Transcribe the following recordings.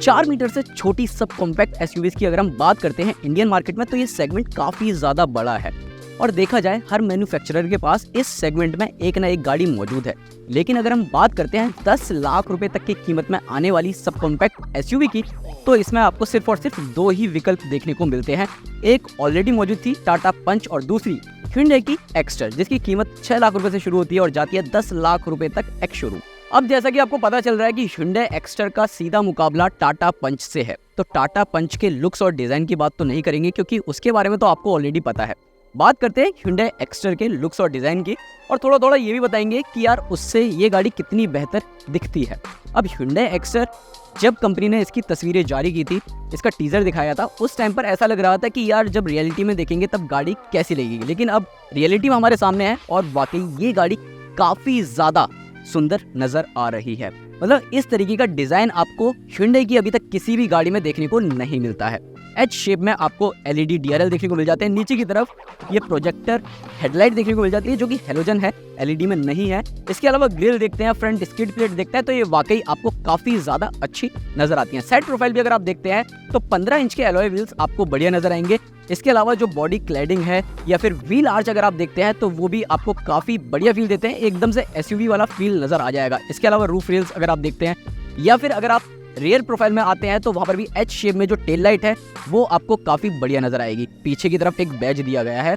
4 metre से छोटी sub compact SUVs की अगर हम बात करते हैं इंडियन मार्केट में, तो ये सेगमेंट काफ़ी ज़्यादा बड़ा है और देखा जाए हर मैन्युफैक्चरर के पास इस सेगमेंट में एक ना एक गाड़ी मौजूद है। लेकिन अगर हम बात करते हैं 10 लाख रुपए तक की कीमत में आने वाली सब कॉम्पैक्ट एसयूवी की, तो इसमें आपको सिर्फ और सिर्फ 2 ही विकल्प देखने को मिलते हैं। एक ऑलरेडी मौजूद थी टाटा पंच और दूसरी Hyundai की एक्स्टर, जिसकी कीमत 6 लाख रुपए से शुरू होती है और जाती है 10 लाख रुपए तक एक्स शोरूम। अब जैसा कि आपको पता चल रहा है कि Hyundai एक्स्टर का सीधा मुकाबला टाटा पंच से है, तो टाटा पंच के लुक्स और डिजाइन की बात तो नहीं करेंगे क्योंकि उसके बारे में तो आपको ऑलरेडी पता है। बात करते हैं Hyundai एक्स्टर के लुक्स और डिजाइन की, और थोड़ा थोड़ा ये भी बताएंगे कि यार उससे ये गाड़ी कितनी बेहतर दिखती है। अब Hyundai एक्स्टर जब कंपनी ने इसकी तस्वीरें जारी की थी, इसका टीजर दिखाया था, उस टाइम पर ऐसा लग रहा था कि यार जब रियलिटी में देखेंगे तब गाड़ी कैसी लगेगी। लेकिन अब रियलिटी में हमारे सामने है और वाकई ये गाड़ी काफी ज्यादा सुंदर नजर आ रही है। मतलब इस तरीके का डिजाइन आपको Hyundai की अभी तक किसी भी गाड़ी में देखने को नहीं मिलता है। एच शेप में आपको LED DRL देखने को मिल जाते हैं। नीचे की तरफ ये प्रोजेक्टर हेडलाइट देखने को मिल जाती है जो कि हेलोजन है, LED में नहीं है। इसके अलावा ग्रिल देखते हैं, फ्रंट स्किड प्लेट देखते हैं, तो ये वाकई आपको काफी ज्यादा अच्छी नजर आती है। साइड प्रोफाइल भी अगर आप देखते हैं तो 15 इंच के एलॉय व्हील्स आपको बढ़िया नजर आएंगे। इसके अलावा जो बॉडी क्लैडिंग है या फिर व्हील आर्च अगर आप देखते हैं तो वो भी आपको काफी बढ़िया फील देते हैं, एकदम से SUV वाला फील नजर आ जाएगा। इसके अलावा रूफ रेल्स अगर आप देखते हैं या फिर अगर आप रियर प्रोफाइल में आते हैं तो वहां पर भी एच शेप में जो टेल लाइट है वो आपको काफी बढ़िया नजर आएगी। पीछे की तरफ एक बैज दिया गया है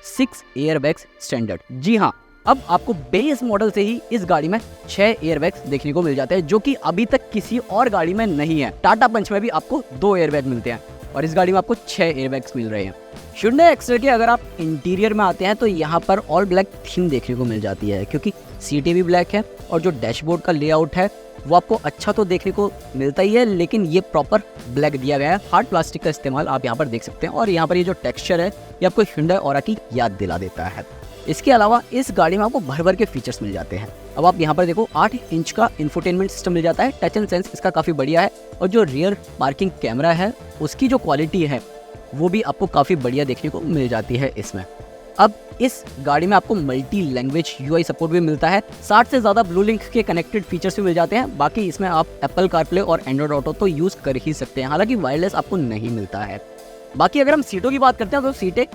6 एयरबैग्स स्टैंडर्ड। जी हाँ, अब आपको बेस मॉडल से ही इस गाड़ी में 6 एयरबैग्स देखने को मिल जाते हैं जो कि अभी तक किसी और गाड़ी में नहीं है। टाटा पंच में भी आपको 2 एयरबैग मिलते हैं और इस गाड़ी में आपको 6 एयरबैग्स मिल रहे हैं। Hyundai एक्स्टर के अगर आप इंटीरियर में आते हैं तो यहाँ पर ऑल ब्लैक थीम देखने को मिल जाती है क्योंकि सीटें भी ब्लैक है और जो डैशबोर्ड का लेआउट है वो आपको अच्छा तो देखने को मिलता ही है, लेकिन ये प्रॉपर ब्लैक दिया गया है। हार्ड प्लास्टिक का इस्तेमाल आप यहाँ पर देख सकते हैं और यहाँ पर ये जो टेक्सचर है ये आपको Hyundai Aura की याद दिला देता है। इसके अलावा इस गाड़ी में आपको भर भर के फीचर्स मिल जाते हैं। अब आप यहाँ पर देखो 8 इंच का इंफोटेनमेंट सिस्टम मिल जाता है, टच एंड सेंस इसका काफ़ी बढ़िया है और जो रियर पार्किंग कैमरा है उसकी जो क्वालिटी है वो भी आपको काफ़ी बढ़िया देखने को मिल जाती है इसमें। अब इस गाड़ी में आपको मल्टी लैंग्वेज UI सपोर्ट भी मिलता है। 60 से ज़्यादा ब्लू लिंक के कनेक्टेड फीचर्स भी मिल जाते हैं। बाकी इसमें आप एप्पल कारप्ले और एंड्रॉइड ऑटो तो यूज़ कर ही सकते हैं, हालांकि वायरलेस आपको नहीं मिलता है। बाकी अगर हम सीटों की बात करते हैं तो सीटें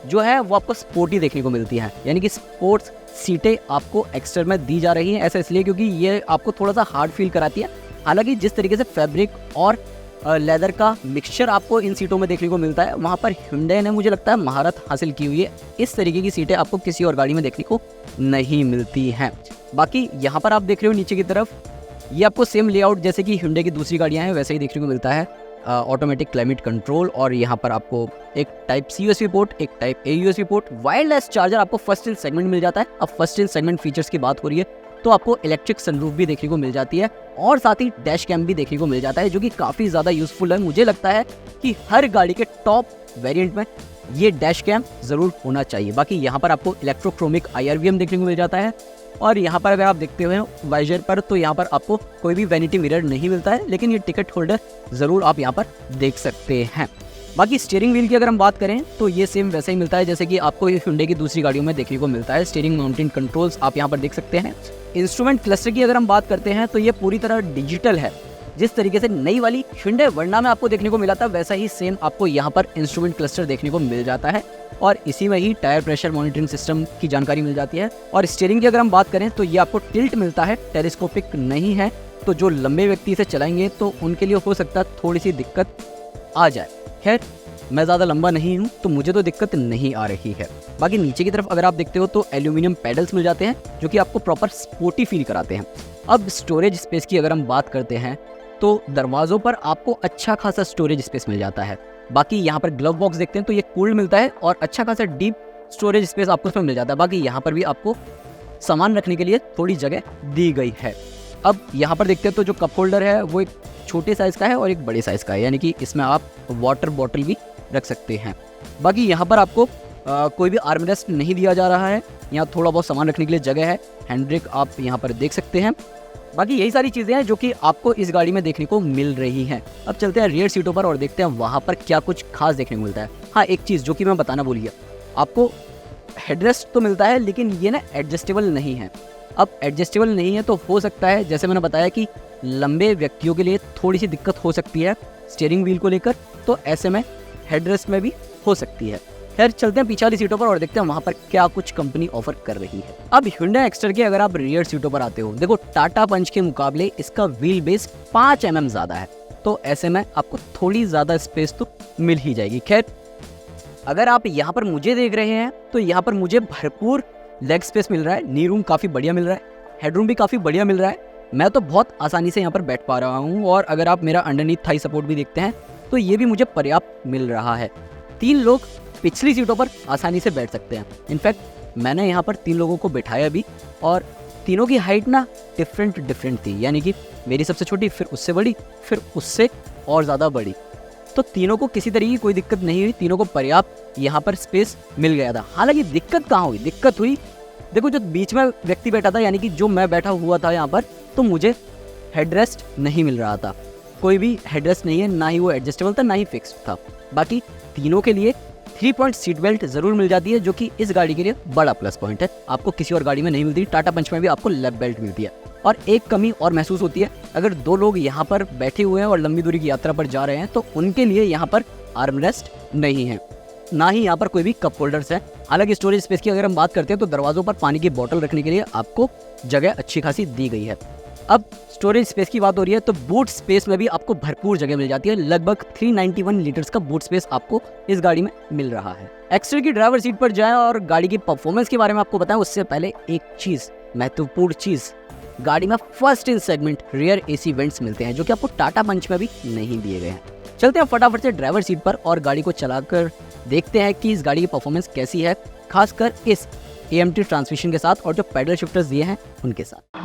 जो है वो आपको स्पोर्टी देखने को मिलती है, यानी कि स्पोर्ट्स सीटें आपको एक्स्टर में दी जा रही हैं। ऐसा इसलिए क्योंकि ये आपको थोड़ा सा हार्ड फील कराती है। हालांकि जिस तरीके से फैब्रिक और लेदर का मिक्सचर आपको इन सीटों में देखने को मिलता है, वहाँ पर Hyundai ने मुझे लगता है महारत हासिल की हुई है। इस तरीके की सीटें आपको किसी और गाड़ी में देखने को नहीं मिलती हैं। बाकी यहाँ पर आप देख रहे हो नीचे की तरफ ये आपको सेम लेआउट जैसे कि Hyundai की दूसरी गाड़ियाँ हैं वैसे ही देखने को मिलता है। ऑटोमेटिक क्लाइमेट कंट्रोल और यहाँ पर आपको एक टाइप C USB पोर्ट, एक type A USB port, wireless charger आपको फर्स्ट इन सेगमेंट मिल जाता है। अब फर्स्ट इन सेगमेंट फीचर्स की बात हो रही है तो आपको इलेक्ट्रिक सनरूफ भी देखने को मिल जाती है और साथ ही डैश कैम भी देखने को मिल जाता है जो कि काफ़ी ज़्यादा यूज़फुल है। मुझे लगता है कि हर गाड़ी के टॉप वेरिएंट में ये डैश कैम ज़रूर होना चाहिए। बाकी यहाँ पर आपको इलेक्ट्रोक्रोमिक IRVM देखने को मिल जाता है और यहाँ पर अगर आप देखते हुए वाइजर पर तो यहाँ पर आपको कोई भी वैनिटी मिरर नहीं मिलता है, लेकिन ये टिकट होल्डर ज़रूर आप यहाँ पर देख सकते हैं। बाकी स्टीयरिंग व्हील की अगर हम बात करें तो ये सेम वैसे ही मिलता है जैसे कि आपको Hyundai की दूसरी गाड़ियों में देखने को मिलता है। स्टीयरिंग माउंटेन कंट्रोल्स आप यहाँ पर देख सकते हैं। इंस्ट्रूमेंट क्लस्टर की अगर हम बात करते हैं तो ये पूरी तरह डिजिटल है। जिस तरीके से नई वाली Hyundai वर्ना में आपको देखने को मिला था वैसा ही सेम आपको यहाँ पर इंस्ट्रूमेंट क्लस्टर देखने को मिल जाता है और इसी में ही टायर प्रेशर मॉनिटरिंग सिस्टम की जानकारी मिल जाती है। और स्टीयरिंग की अगर हम बात करें तो ये आपको टिल्ट मिलता है, टेलीस्कोपिक नहीं है, तो जो लंबे व्यक्ति इसे चलाएंगे तो उनके लिए हो सकता है थोड़ी सी दिक्कत आ जाए। खैर मैं ज़्यादा लंबा नहीं हूँ तो मुझे तो दिक्कत नहीं आ रही है। बाकी नीचे की तरफ अगर आप देखते हो तो एल्यूमिनियम पैडल्स मिल जाते हैं जो कि आपको प्रॉपर स्पोर्टी फील कराते हैं। अब स्टोरेज स्पेस की अगर हम बात करते हैं तो दरवाज़ों पर आपको अच्छा खासा स्टोरेज स्पेस मिल जाता है। बाकी यहाँ पर ग्लव बॉक्स देखते हैं तो ये कूल्ड मिलता है और अच्छा खासा डीप स्टोरेज स्पेस आपको उसमें मिल जाता है। बाकी यहाँ पर भी आपको सामान रखने के लिए थोड़ी जगह दी गई है। अब यहाँ पर देखते हैं तो जो कप होल्डर है वो एक छोटे साइज़ का है और एक बड़े साइज़ का है, यानी कि इसमें आप वाटर बॉटल भी रख सकते हैं। बाकी यहाँ पर आपको कोई भी आर्मरेस्ट नहीं दिया जा रहा है, यहाँ थोड़ा बहुत सामान रखने के लिए जगह है। हैंड ब्रेक आप यहाँ पर देख सकते हैं। बाकी यही सारी चीज़ें हैं जो कि आपको इस गाड़ी में देखने को मिल रही हैं। अब चलते हैं रियर सीटों पर और देखते हैं वहाँ पर क्या कुछ खास देखने को मिलता है। हाँ, एक चीज़ जो कि मैं बताना भूल गया, आपको हेडरेस्ट तो मिलता है लेकिन ये ना एडजस्टेबल नहीं है। अब एडजस्टेबल नहीं है तो हो सकता है, जैसे मैंने बताया कि लंबे व्यक्तियों के लिए थोड़ी सी दिक्कत हो सकती है स्टीयरिंग व्हील को लेकर, तो ऐसे में हेडरेस्ट में भी हो सकती है। खैर चलते हैं पीछे वाली सीटों पर और देखते हैं वहाँ पर क्या कुछ कंपनी ऑफर कर रही है। अब Hyundai एक्स्टर के अगर आप रियर सीटों पर आते हो, देखो टाटा पंच के मुकाबले इसका व्हील बेस 5 mm ज़्यादा है, तो ऐसे में आपको थोड़ी ज़्यादा स्पेस तो मिल ही जाएगी। खैर अगर आप यहाँ पर मुझे देख रहे हैं तो यहाँ पर मुझे भरपूर लेग स्पेस मिल रहा है, नी रूम काफ़ी बढ़िया मिल रहा है, हेडरूम भी काफ़ी बढ़िया मिल रहा है। मैं तो बहुत आसानी से यहाँ पर बैठ पा रहा हूँ और अगर आप मेरा अंडरनीथ थाई सपोर्ट भी देखते हैं तो ये भी मुझे पर्याप्त मिल रहा है। 3 लोग पिछली सीटों पर आसानी से बैठ सकते हैं। इनफैक्ट मैंने यहाँ पर 3 लोगों को बिठाया भी और तीनों की हाइट ना डिफरेंट थी, यानी कि मेरी सबसे छोटी, फिर उससे बड़ी, फिर उससे और ज़्यादा बड़ी। तो तीनों को किसी तरीके की कोई दिक्कत नहीं हुई, तीनों को पर्याप्त यहाँ पर स्पेस मिल गया था। हालांकि दिक्कत कहाँ हुई, दिक्कत हुई देखो जो बीच में व्यक्ति बैठा था, यानी कि जो मैं बैठा हुआ था यहाँ पर, तो मुझे हेडरेस्ट नहीं मिल रहा था। कोई भी हेडरेस्ट नहीं है, ना ही वो एडजस्टेबल था ना ही फिक्स था। बाकी तीनों के लिए 3 पॉइंट सीट बेल्ट जरूर मिल जाती है, जो कि इस गाड़ी के लिए बड़ा प्लस पॉइंट है। आपको किसी और गाड़ी में नहीं मिलती, टाटा पंच में भी आपको लेग बेल्ट मिलती है। और एक कमी और महसूस होती है, अगर 2 लोग यहाँ पर बैठे हुए हैं और लंबी दूरी की यात्रा पर जा रहे हैं तो उनके लिए यहाँ पर आर्मरेस्ट नहीं है, ना ही यहाँ पर कोई भी कप होल्डर्स है। हालांकि स्टोरेज स्पेस की अगर हम बात करते हैं तो दरवाजों पर पानी की बोतल रखने के लिए आपको जगह अच्छी खासी दी गई है। अब स्टोरेज स्पेस की बात हो रही है तो बूट स्पेस में भी आपको भरपूर जगह मिल जाती है। लगभग 391 लीटर्स का बूट स्पेस आपको इस गाड़ी में मिल रहा है। एक्स्टर की ड्राइवर सीट पर जाए और गाड़ी की परफॉर्मेंस के बारे में आपको बताएं उससे पहले एक चीज, महत्वपूर्ण चीज, गाड़ी में first in segment rear AC vents मिलते हैं, जो कि आपको टाटा पंच में भी नहीं दिए गए हैं। चलते हैं फटाफट से ड्राइवर सीट पर और गाड़ी को चलाकर देखते हैं कि इस गाड़ी की परफॉर्मेंस कैसी है, खासकर इस AMT ट्रांसमिशन के साथ और जो पैडल शिफ्टर्स दिए हैं उनके साथ।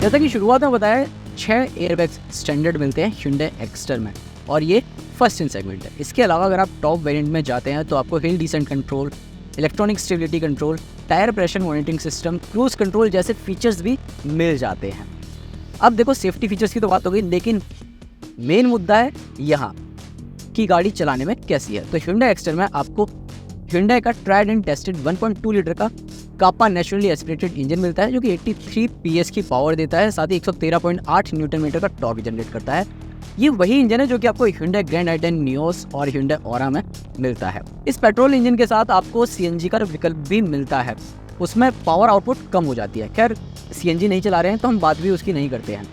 जैसा कि शुरुआत में बताया, 6 एयरबैग्स स्टैंडर्ड मिलते हैं Hyundai एक्स्टर में और ये फर्स्ट इन सेगमेंट है। इसके अलावा अगर आप टॉप वेरिएंट में जाते हैं तो आपको hill descent control, electronic stability control, tyre pressure monitoring system, cruise control जैसे फीचर्स भी मिल जाते हैं। अब देखो सेफ्टी फीचर्स की तो बात हो गई, लेकिन मेन मुद्दा है यहाँ की गाड़ी चलाने में कैसी है। तो Hyundai एक्स्टर में आपको Hyundai का ट्राइड एंड टेस्टेड 1.2 लीटर का कापा नेचुरली एस्पिरेटेड इंजन मिलता है, जो कि 83 PS की पावर देता है, साथ ही 113.8 न्यूटन मीटर का टॉर्क जनरेट करता है। ये वही इंजन है जो कि आपको Hyundai ग्रैंड i10 नियोस और Hyundai Aura में मिलता है। इस पेट्रोल इंजन के साथ आपको CNG का विकल्प भी मिलता है, उसमें पावर आउटपुट कम हो जाती है। खैर CNG नहीं चला रहे हैं तो हम बात भी उसकी नहीं करते हैं,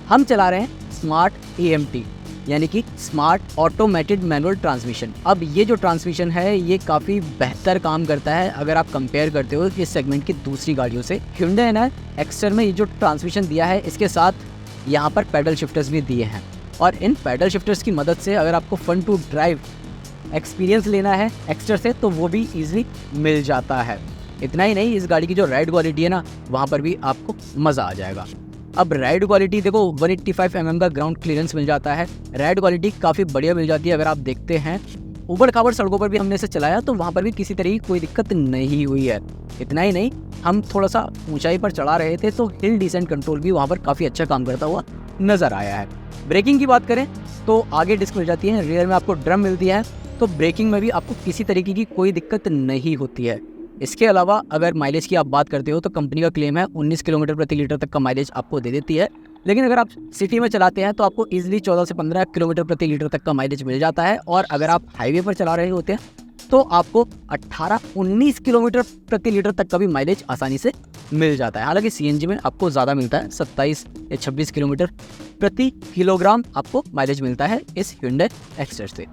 हम चला रहे हैं स्मार्ट AMT, यानी कि स्मार्ट ऑटोमेटेड मैनुअल ट्रांसमिशन। अब ये जो ट्रांसमिशन है ये काफ़ी बेहतर काम करता है अगर आप कंपेयर करते हो इस सेगमेंट की दूसरी गाड़ियों से। Hyundai ने एक्स्टर में ये जो ट्रांसमिशन दिया है इसके साथ यहाँ पर पैडल शिफ्टर्स भी दिए हैं और इन पैडल शिफ्टर्स की मदद से अगर आपको फन टू ड्राइव एक्सपीरियंस लेना है एक्स्टर से तो वो भी ईजिली मिल जाता है। इतना ही नहीं, इस गाड़ी की जो राइड क्वालिटी है ना, वहाँ पर भी आपको मज़ा आ जाएगा। अब राइड क्वालिटी देखो 185 mm का ग्राउंड क्लियरेंस मिल जाता है, राइड क्वालिटी काफ़ी बढ़िया मिल जाती है। अगर आप देखते हैं ऊबड़ खाबड़ सड़कों पर भी हमने इसे चलाया तो वहाँ पर भी किसी तरह की कोई दिक्कत नहीं हुई है। इतना ही नहीं, हम थोड़ा सा ऊंचाई पर चढ़ा रहे थे तो हिल डिसेंट कंट्रोल भी वहाँ पर काफ़ी अच्छा काम करता हुआ नज़र आया है। ब्रेकिंग की बात करें तो आगे डिस्क मिल जाती है, रियर में आपको ड्रम मिलती है, तो ब्रेकिंग में भी आपको किसी तरीके की कोई दिक्कत नहीं होती है। इसके अलावा अगर माइलेज की आप बात करते हो तो कंपनी का क्लेम है 19 किलोमीटर प्रति लीटर तक का माइलेज आपको दे देती है, लेकिन अगर आप सिटी में चलाते हैं तो आपको इजीली 14 से 15 किलोमीटर प्रति लीटर तक का माइलेज मिल जाता है। और अगर आप हाईवे पर चला रहे होते हैं तो आपको 18-19 किलोमीटर प्रति लीटर तक का भी माइलेज आसानी से मिल जाता है। हालांकि CNG में आपको ज़्यादा मिलता है, 27 या 26 किलोमीटर प्रति किलोग्राम आपको माइलेज मिलता है इस Hyundai एक्स्टर से।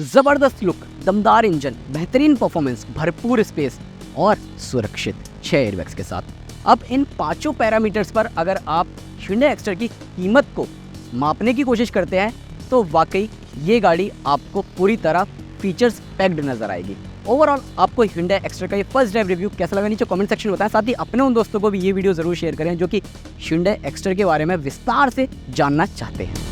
जबरदस्त लुक, दमदार इंजन, बेहतरीन परफॉर्मेंस, भरपूर स्पेस और सुरक्षित 6 एयरबैग्स के साथ। अब इन पांचों पैरामीटर्स पर अगर आप Hyundai एक्स्टर की कीमत को मापने की कोशिश करते हैं तो वाकई ये गाड़ी आपको पूरी तरह फीचर्स पैक्ड नजर आएगी। ओवरऑल आपको Hyundai एक्स्टर का ये फर्स्ट ड्राइव रिव्यू कैसा लगा नीचे कमेंट सेक्शन में बताएं। साथ ही अपने उन दोस्तों को भी ये वीडियो जरूर शेयर करें जो कि Hyundai एक्स्टर के बारे में विस्तार से जानना चाहते हैं।